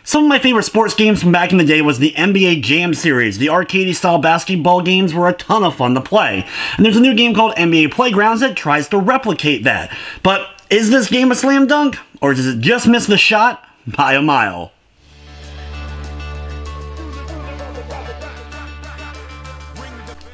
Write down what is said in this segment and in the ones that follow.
Some of my favorite sports games from back in the day was the NBA Jam series. The arcade-style basketball games were a ton of fun to play. And there's a new game called NBA Playgrounds that tries to replicate that. But is this game a slam dunk? Or does it just miss the shot by a mile?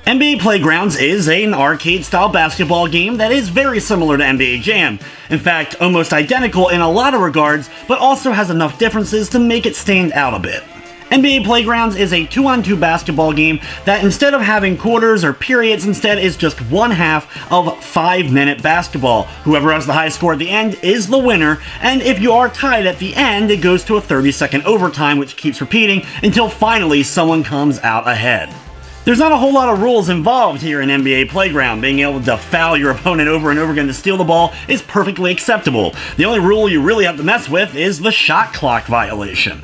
NBA Playgrounds is an arcade-style basketball game that is very similar to NBA Jam. In fact, almost identical in a lot of regards, but also has enough differences to make it stand out a bit. NBA Playgrounds is a 2-on-2 basketball game that instead of having quarters or periods, instead is just 1/2 of 5-minute basketball. Whoever has the highest score at the end is the winner, and if you are tied at the end, it goes to a 30-second overtime, which keeps repeating until finally someone comes out ahead. There's not a whole lot of rules involved here in NBA Playground. Being able to foul your opponent over and over again to steal the ball is perfectly acceptable. The only rule you really have to mess with is the shot clock violation.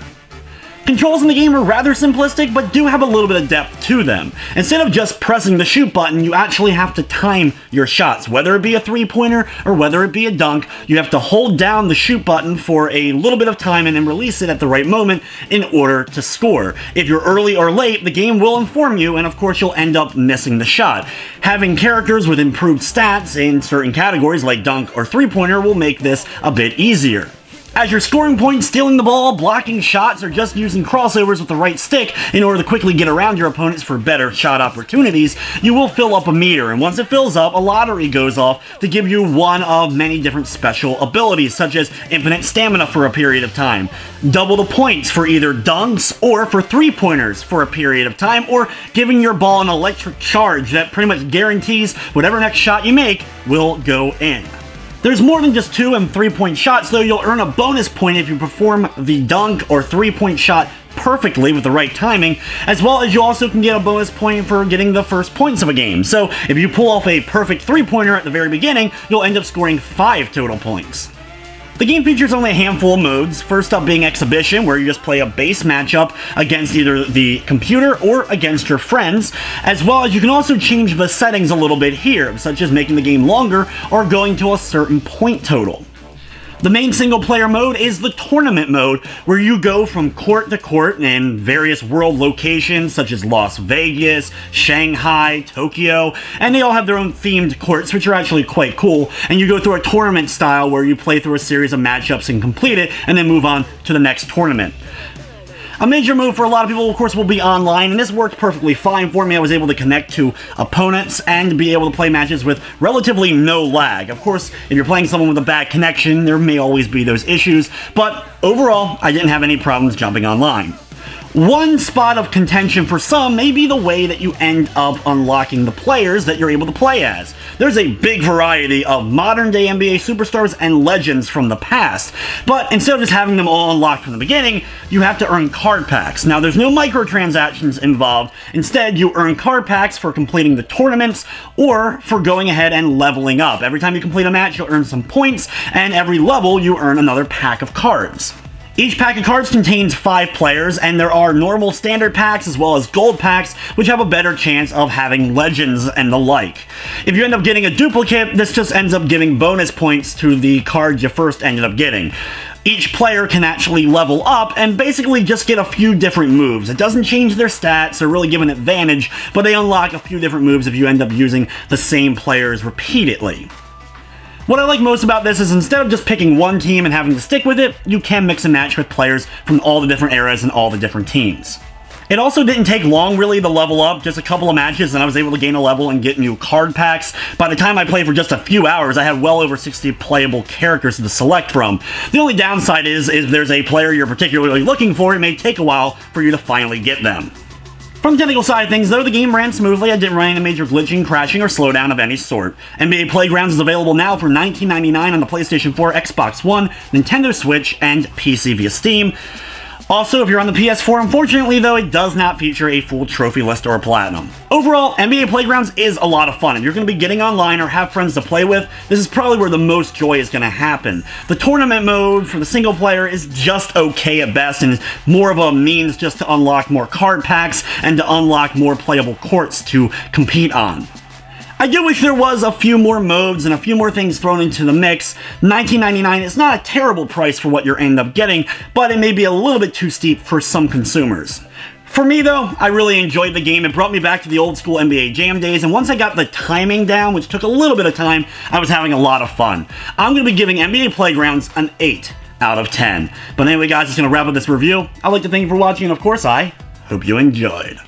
Controls in the game are rather simplistic, but do have a little bit of depth to them. Instead of just pressing the shoot button, you actually have to time your shots. Whether it be a three-pointer or whether it be a dunk, you have to hold down the shoot button for a little bit of time and then release it at the right moment in order to score. If you're early or late, the game will inform you, and of course you'll end up missing the shot. Having characters with improved stats in certain categories like dunk or three-pointer will make this a bit easier. As you're scoring points, stealing the ball, blocking shots, or just using crossovers with the right stick in order to quickly get around your opponents for better shot opportunities, you will fill up a meter, and once it fills up, a lottery goes off to give you one of many different special abilities, such as infinite stamina for a period of time, double the points for either dunks or for three-pointers for a period of time, or giving your ball an electric charge that pretty much guarantees whatever next shot you make will go in. There's more than just 2- and 3-point shots, though. You'll earn a bonus point if you perform the dunk or 3-point shot perfectly with the right timing, as well as you also can get a bonus point for getting the first points of a game. So if you pull off a perfect 3-pointer at the very beginning, you'll end up scoring 5 total points. The game features only a handful of modes, first up being Exhibition, where you just play a base matchup against either the computer or against your friends, as well as you can also change the settings a little bit here, such as making the game longer or going to a certain point total. The main single-player mode is the Tournament mode, where you go from court to court in various world locations such as Las Vegas, Shanghai, Tokyo, and they all have their own themed courts, which are actually quite cool, and you go through a tournament style where you play through a series of matchups and complete it, and then move on to the next tournament. A major move for a lot of people, of course, will be online, and this worked perfectly fine for me. I was able to connect to opponents and be able to play matches with relatively no lag. Of course, if you're playing someone with a bad connection, there may always be those issues, but overall, I didn't have any problems jumping online. One spot of contention for some may be the way that you end up unlocking the players that you're able to play as. There's a big variety of modern-day NBA superstars and legends from the past, but instead of just having them all unlocked from the beginning, you have to earn card packs. Now, there's no microtransactions involved. Instead, you earn card packs for completing the tournaments or for going ahead and leveling up. Every time you complete a match, you'll earn some points, and every level, you earn another pack of cards. Each pack of cards contains 5 players, and there are normal standard packs as well as gold packs, which have a better chance of having legends and the like. If you end up getting a duplicate, this just ends up giving bonus points to the cards you first ended up getting. Each player can actually level up and basically just get a few different moves. It doesn't change their stats or really give an advantage, but they unlock a few different moves if you end up using the same players repeatedly. What I like most about this is instead of just picking one team and having to stick with it, you can mix and match with players from all the different eras and all the different teams. It also didn't take long, really, to level up. Just a couple of matches, and I was able to gain a level and get new card packs. By the time I played for just a few hours, I had well over 60 playable characters to select from. The only downside is if there's a player you're particularly looking for, it may take a while for you to finally get them. From the technical side of things, though, the game ran smoothly. I didn't run into major glitching, crashing, or slowdown of any sort. NBA Playgrounds is available now for $19.99 on the PlayStation 4, Xbox One, Nintendo Switch, and PC via Steam. Also, if you're on the PS4, unfortunately, though, it does not feature a full trophy list or a platinum. Overall, NBA Playgrounds is a lot of fun. If you're going to be getting online or have friends to play with, this is probably where the most joy is going to happen. The tournament mode for the single player is just okay at best, and is more of a means just to unlock more card packs and to unlock more playable courts to compete on. I do wish there was a few more modes and a few more things thrown into the mix. $19.99 is not a terrible price for what you're end up getting, but it may be a little bit too steep for some consumers. For me though, I really enjoyed the game. It brought me back to the old school NBA Jam days, and once I got the timing down, which took a little bit of time, I was having a lot of fun. I'm going to be giving NBA Playgrounds an 8 out of 10. But anyway guys, that's going to wrap up this review. I'd like to thank you for watching, and of course I hope you enjoyed.